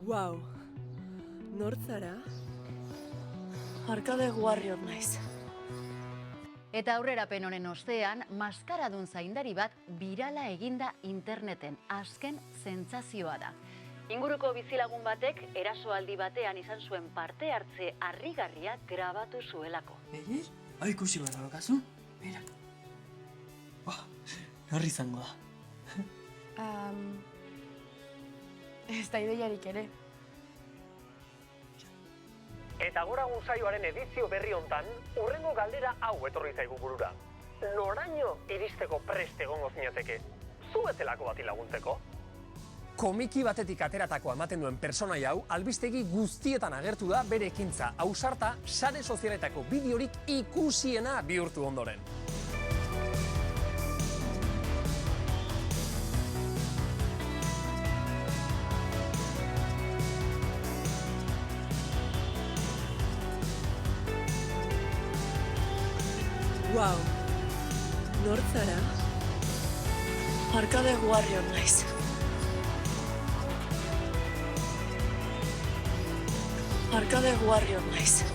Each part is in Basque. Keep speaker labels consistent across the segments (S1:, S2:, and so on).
S1: Wow, nortzara?
S2: Arkade Warrior naiz.
S3: Eta aurrerapen honen ostean, maskaradun zaindari bat birala eginda interneten azken sentsazioa da. Inguruko bizilagun batek erasoaldi batean izan zuen parte hartze harrigarria grabatu zuelako.
S4: Begiz? Ikusi bat daukazu? Mira. Norri izango da.
S2: Ez da ideiarik ere.
S5: Eta Goragun saioaren edizio berri hontan, hurrengo galdera hau etorri zaigu burura. Noraino iristeko prest egongo zinateke? Zu bezalako bati laguntzeko?
S6: Komiki batetik ateratakoa ematen duen pertsonaia hau albistegi guztietan agertu da bere ekintza ausarta sare sozialetako bideorik ikusiena bihurtu ondoren.
S1: Wow, nortzara?
S2: Arkade Warrior naiz. Arkade Warrior naiz.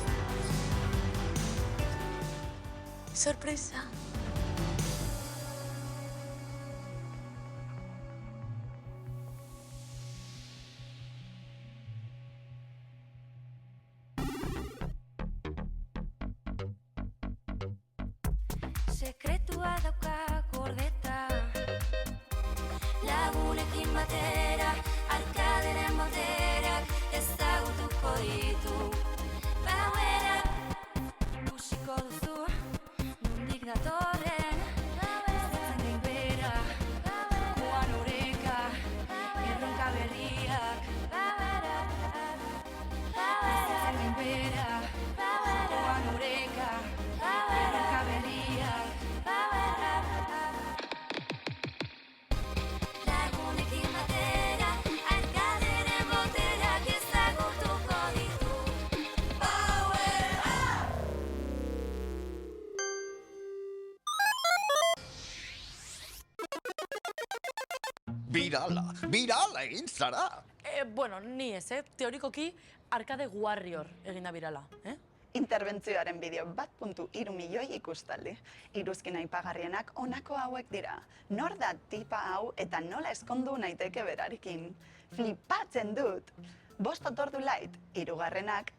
S2: Sorpresa.
S7: Sekretua dauka gordeta, lagunekin batera, arkaderen boterak ezagutuko ditu. Bauerak ikusiko duzu, nondik datorren, ezatzen den bera, joan oreka, erronka berriak. Ezatzen den bera, joan oreka, erronka berriak. Lagunekin batera, arkaderen boterak ezagutuko ditu. Power up!
S8: Birala egin zara!
S2: Bueno, ni ez, teorikoki Arkade Warrior eginda birala,
S9: Interbentzioaren bideo 1.3 milioi ikustaldi. Iruzkin aipagarrienak honako hauek dira. Nor da tipa hau eta nola eskondu naiteke berarekin. Flipatzen dut! 5 ordu light, 3.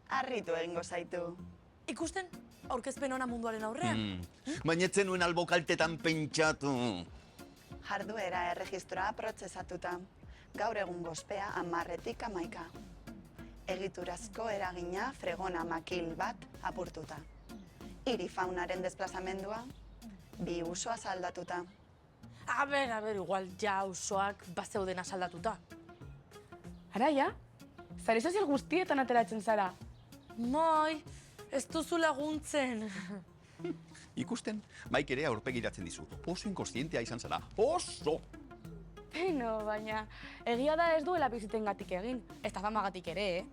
S9: harritu egingo zaitu.
S2: Ikusten aurkezpen ona munduaren aurrean?
S8: Bainetzen nuen albokaltetan pentsatu.
S9: Jarduera erregistroa prozesatuta. Gaur egun gospea 10-tik 11. Egiturazko eragina fregona makil bat apurtuta. Hiri faunaren desplazamendua, 2 uso asaldatuta.
S2: A ber, igual ja usoak bazeuden asaldatuta.
S10: Araia, sare sozial guztietan ateratzen zara.
S2: Moi, ez duzu laguntzen.
S8: Ikusten, Maik ere aurpegiratzen dizu. Oso inkostientea izan zara. Oso!
S10: No, baina egia da ez duela bizitengatik egin. Ez da famagatik ere,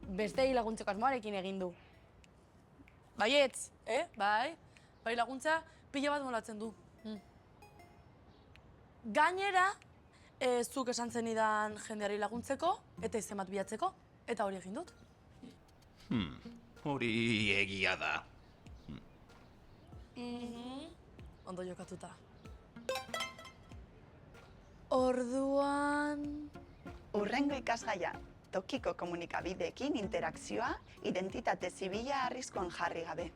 S10: Bestei laguntzeko asmoarekin egin du.
S2: Baietz, Bai laguntza pila bat molatzen du. Gainera, zuk esan zenidan jendeari laguntzeko, eta izen bat bilatzeko, eta hori egin dut.
S8: Hori egia da.
S2: Ondo jokatuta. Orduan...
S9: Hurrengo ikasgaia, tokiko komunikabideekin interakzioa, identitate zibila arriskuan jarri gabe.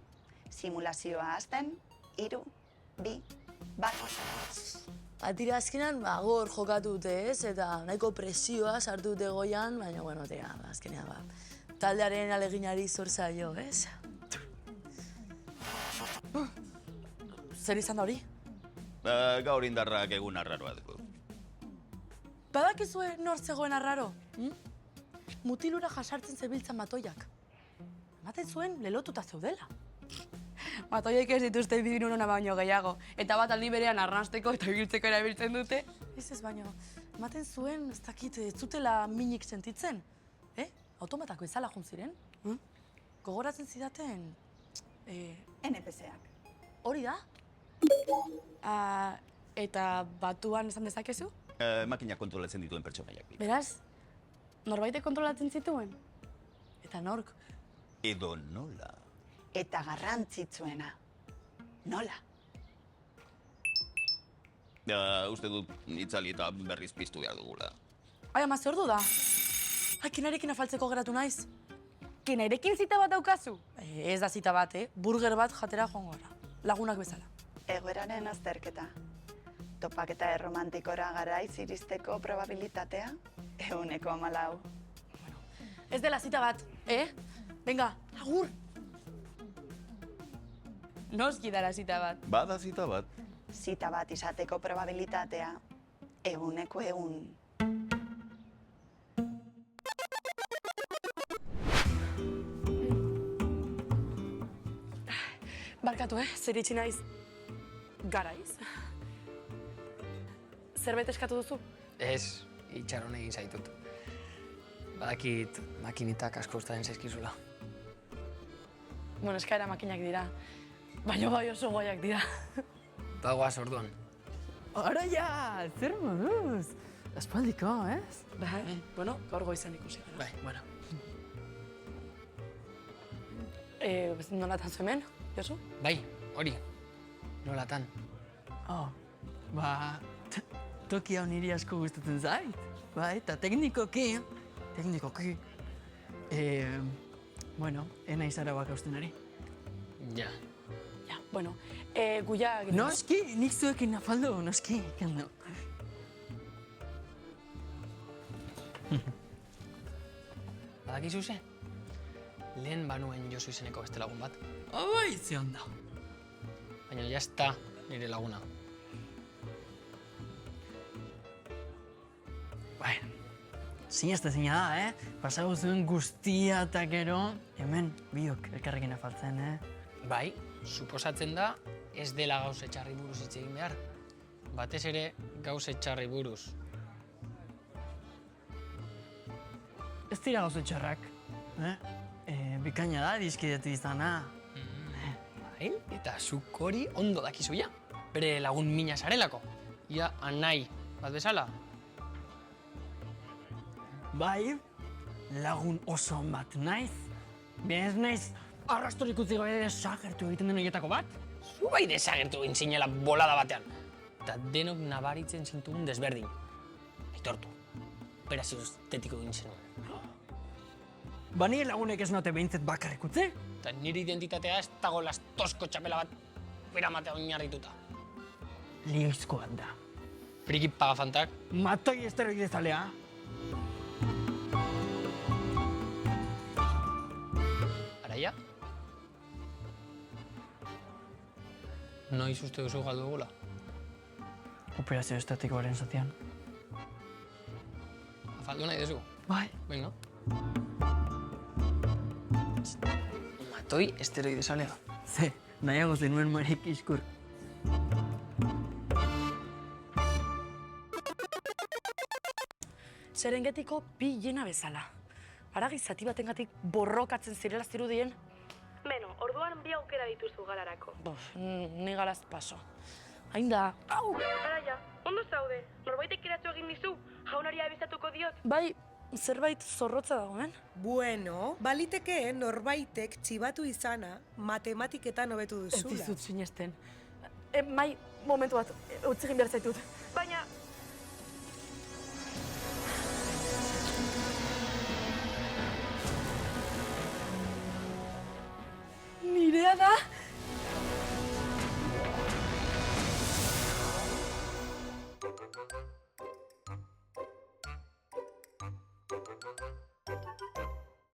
S9: Simulazioa hasten, 3, 2, 1.
S2: Atira azkenan, gor jokatu dute ez, eta nahiko presioa sartu dute goian, baina, bueno, azkenean, taldearen aleginari zor zaio, ez? Zer izan da hori?
S8: Gaur indarrak egun arraroa dugu.
S2: Badakizue nor zegoen arraro? Mutilura jasartzen zebiltzan matoiak. Ematen zuen lelotuta zeudela. Matoiek ez dituzte bidin unona baino gehiago. Eta bat aldi berean arrasteko eta ibiltzeko erabiltzen dute. Ez baino, ematen zuen, ez dakit, ez zutela minik sentitzen. Automatako izala jun ziren. Gogoratzen zidaten...
S9: NPC-ak.
S2: Hori da? Eta batuan esan dezakezu?
S8: Makina kontrolatzen dituen pertsonaiak.
S2: Beraz, Norbaitek kontrolatzen zituen? Eta nork?
S8: Edo nola.
S9: Eta garrantzitsuena. Nola?
S8: Uste dut itzali eta berriz piztu behar dugula.
S2: Ai, ama, zer ordu da? Ai, Kinarekin afaltzeko geratu naiz. Kinarekin zita bat daukazu? Ez da zita bat, Burger bat jatera joango gara. Lagunak bezala.
S9: Egoeraren azterketa. Topaketa erromantikora garaiz iristeko probabilitatea? 1,4.
S2: Ez dela zita bat, Venga, agur! Noski dara zita bat.
S8: Bada zita bat.
S9: Zita bat izateko probabilitatea 100%.
S2: Barkatu, zer itxi naiz. Garaiz. Zerbait eskatu duzu?
S11: Ez, itxaron egin zaitut. Badakit makinitak asko ustaren zaizkizula.
S2: Bueno, eskaera makinak dira. Baina bai oso goiak dira.
S11: Bagoaz orduan.
S12: Araia, zer moduz? Aspaldiko, ez?
S2: Bai, bueno, gaur goizan ikusi gara.
S11: Bai, bueno.
S2: Nolatan zu hemen, Josu?
S11: Bai, hori. Nolatan.
S12: Oh, toki hau niri asko gustatzen zait. Bai, eta teknikoki. Bueno, ena izara bak hausten ari.
S11: Ja.
S2: Ja, bueno, guia...
S12: Noski, nik zuekin afaldu, noski, kendo.
S11: Badakizu ze? Lehen banuen Josu izeneko beste lagun bat.
S12: Bai, ze onda.
S11: Baina jazta nire laguna.
S12: Bai, zinezta zina da, Pasago zuen guztia eta gero, hemen biok elkarrekin afaltzen,
S11: Bai, suposatzen da ez dela gauze txarri buruz hitz egin behar. Batez ere gauze txarri buruz.
S12: Ez dira gauze txarrak, bikaina da dizkidetu izana.
S11: Bai, eta zuk hori ondo dakizu ja. Bere lagun mina zarelako. Ia anai bat bezala.
S12: Bai, lagun oso on bat naiz. Ez naiz arrastorik utzi gabe desagertu egiten den horietako bat.
S11: Zu bai desagertu egin zinela bolada batean. Eta denok nabaritzen zintugun desberdin. Aitortu, operazio estetiko egin zenuen.
S12: Ba nire lagunek ez naute behintzet bakarrik utzi?
S11: Eta nire identitatea ez dago lastozko txapela bat beramatea oinarrituta.
S12: Lioizko bat da.
S11: Friki pagafantak.
S12: Matoi esteroide zalea.
S11: Araia? Noiz uste duzu galdu dugula?
S12: Operazio estetikoaren zatian.
S11: Afaldu nahi duzu?
S12: Bai.
S11: Venga. Matoi esteroide zalea.
S12: Ze, nahiago zenuen Marek iskur.
S2: Serengetiko pilena bezala. Aragi zati batengatik borrokatzen zirela zirudien. Beno, orduan bi aukera dituzu galarako. Ni galaz paso. Hain da. Au!
S10: Araia, ondo zaude. Norbaitek eratzu egin dizu? Jaunari abizatuko diot?
S2: Bai, zerbait zorrotza dagoen.
S1: Bueno, baliteke norbaitek txibatu izana matematiketan hobetu
S2: Ez
S1: duzula.
S2: dizut sinesten. Mai, momentu bat, utzi egin behar zaitut.
S10: Baina,
S2: Nirea da?